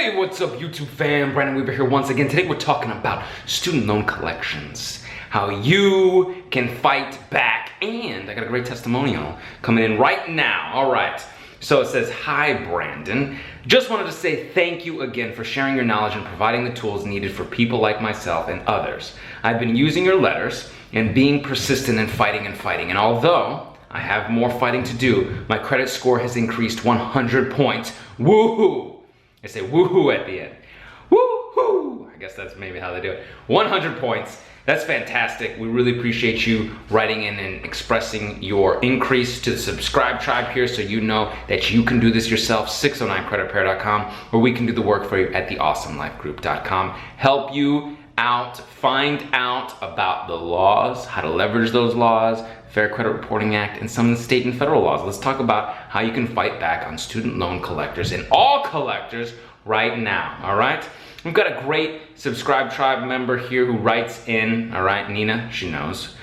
Hey, what's up YouTube fam? Brandon Weaver here once again. Today we're talking about student loan collections, how you can fight back, and I got a great testimonial coming in right now. All right, so it says, hi Brandon, just wanted to say thank you again for sharing your knowledge and providing the tools needed for people like myself and others. I've been using your letters and being persistent and fighting, and although I have more fighting to do, my credit score has increased 100 points. Woohoo! I say woohoo at the end. Woohoo! I guess that's maybe how they do it. 100 points. That's fantastic. We really appreciate you writing in and expressing your increase to the subscribe tribe here so you know that you can do this yourself. 609creditrepair.com, or we can do the work for you at theawesomelifegroup.com. Help you out, find out about the laws, how to leverage those laws, Fair Credit Reporting Act, and some of the state and federal laws. Let's talk about how you can fight back on student loan collectors and all collectors right now, all right? We've got a great subscribe tribe member here who writes in, all right? Nina, she knows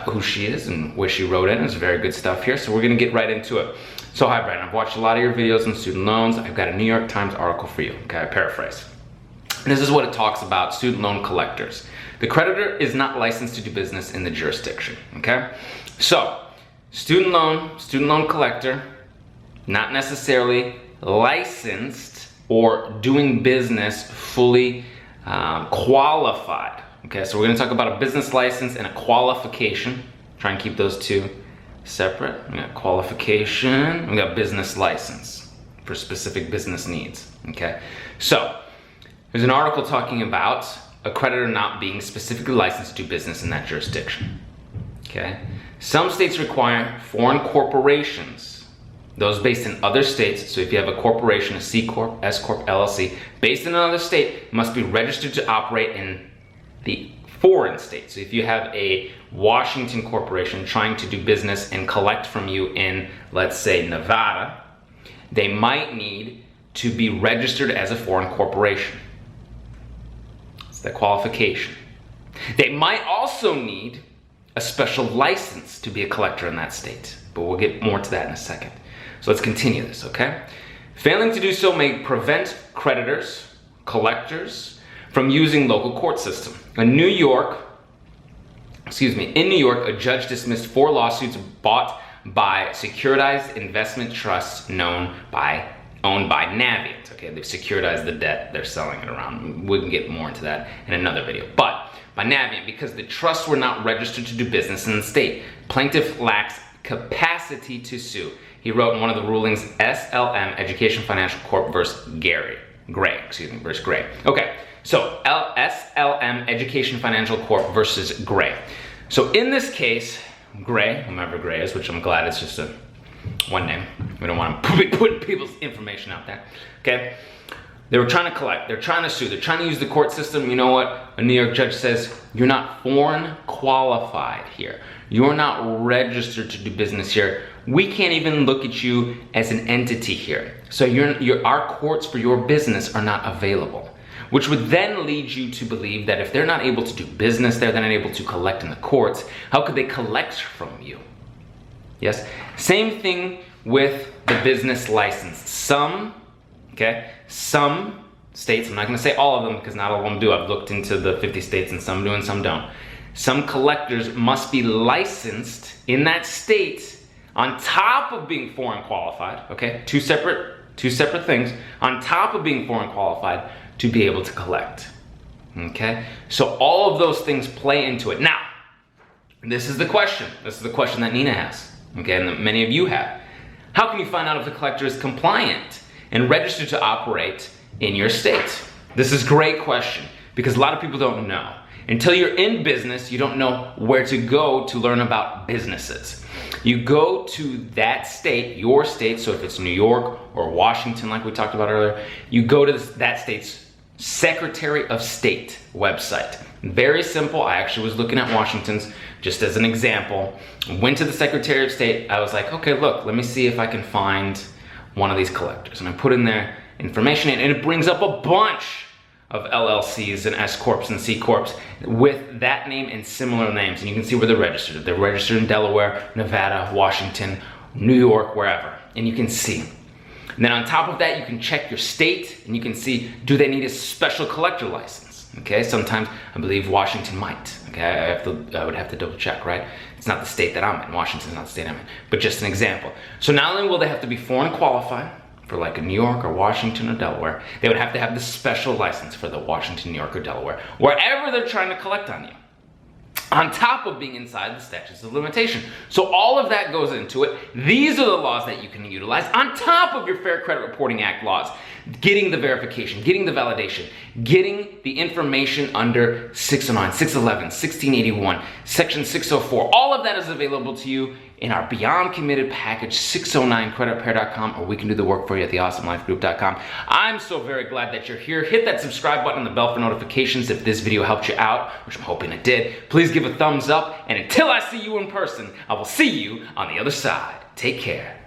who she is and where she wrote in. It's very good stuff here, so we're gonna get right into it. So hi Brandon, I've watched a lot of your videos on student loans. I've got a New York Times article for you, okay? I paraphrase. This is what it talks about student loan collectors. The creditor is not licensed to do business in the jurisdiction, okay? So, student loan collector, not necessarily licensed or doing business fully qualified, okay? So we're gonna talk about a business license and a qualification. Try and keep those two separate. We got qualification, we got business license for specific business needs, okay? So, there's an article talking about a creditor not being specifically licensed to do business in that jurisdiction, okay? Some states require foreign corporations, those based in other states. So if you have a corporation, a C Corp, S Corp, LLC, based in another state, must be registered to operate in the foreign state. So if you have a Washington corporation trying to do business and collect from you in, let's say, Nevada, they might need to be registered as a foreign corporation. The qualification. They might also need a special license to be a collector in that state, but we'll get more to that in a second. So let's continue this, okay? Failing to do so may prevent creditors, collectors, from using local court system. In New York, a judge dismissed 4 lawsuits brought by securitized investment trusts owned by Navient. Okay, they've securitized the debt, they're selling it around. We can get more into that in another video. But by Navient, because the trusts were not registered to do business in the state, plaintiff lacks capacity to sue. He wrote in one of the rulings, SLM Education Financial Corp versus Gray. Okay, so SLM Education Financial Corp versus Gray. So in this case, Gray, whomever Gray is, which I'm glad it's just one name. We don't want to be putting people's information out there, okay? They were trying to collect, they're trying to sue, they're trying to use the court system. You know what? A New York judge says, you're not foreign qualified here. You're not registered to do business here. We can't even look at you as an entity here. So our courts for your business are not available, which would then lead you to believe that if they're not able to do business there, they're not able to collect in the courts, how could they collect from you? Yes, same thing with the business license. Some states, I'm not gonna say all of them because not all of them do. I've looked into the 50 states and some do and some don't. Some collectors must be licensed in that state on top of being foreign qualified, okay? Two separate things, on top of being foreign qualified to be able to collect, okay? So all of those things play into it. Now, this is the question that Nina has. Okay, and that many of you have. How can you find out if the collector is compliant and registered to operate in your state? This is a great question because a lot of people don't know. Until you're in business, you don't know where to go to learn about businesses. You go to that state, your state, so if it's New York or Washington like we talked about earlier, you go to that state's Secretary of State website. Very simple. I actually was looking at Washington's just as an example. Went to the Secretary of State. I was like, okay, look, let me see if I can find one of these collectors. And I put in their information and it brings up a bunch of LLCs and S Corps and C Corps with that name and similar names. And you can see where they're registered. They're registered in Delaware, Nevada, Washington, New York, wherever. And you can see. And then on top of that, you can check your state and you can see, do they need a special collector license? Okay, sometimes I believe Washington might. Okay, I would have to double check, right? It's not the state that I'm in. Washington's not the state I'm in, but just an example. So not only will they have to be foreign qualified for like a New York or Washington or Delaware, they would have to have the special license for the Washington, New York, or Delaware, wherever they're trying to collect on you. On top of being inside the statutes of limitation. So all of that goes into it. These are the laws that you can utilize on top of your Fair Credit Reporting Act laws. Getting the verification, getting the validation, getting the information under 609, 611, 1681, Section 604. All of that is available to you in our Beyond Committed package, 609creditrepair.com, or we can do the work for you at theawesomelifegroup.com. I'm so very glad that you're here. Hit that subscribe button and the bell for notifications if this video helped you out, which I'm hoping it did. Please give a thumbs up, and until I see you in person, I will see you on the other side. Take care.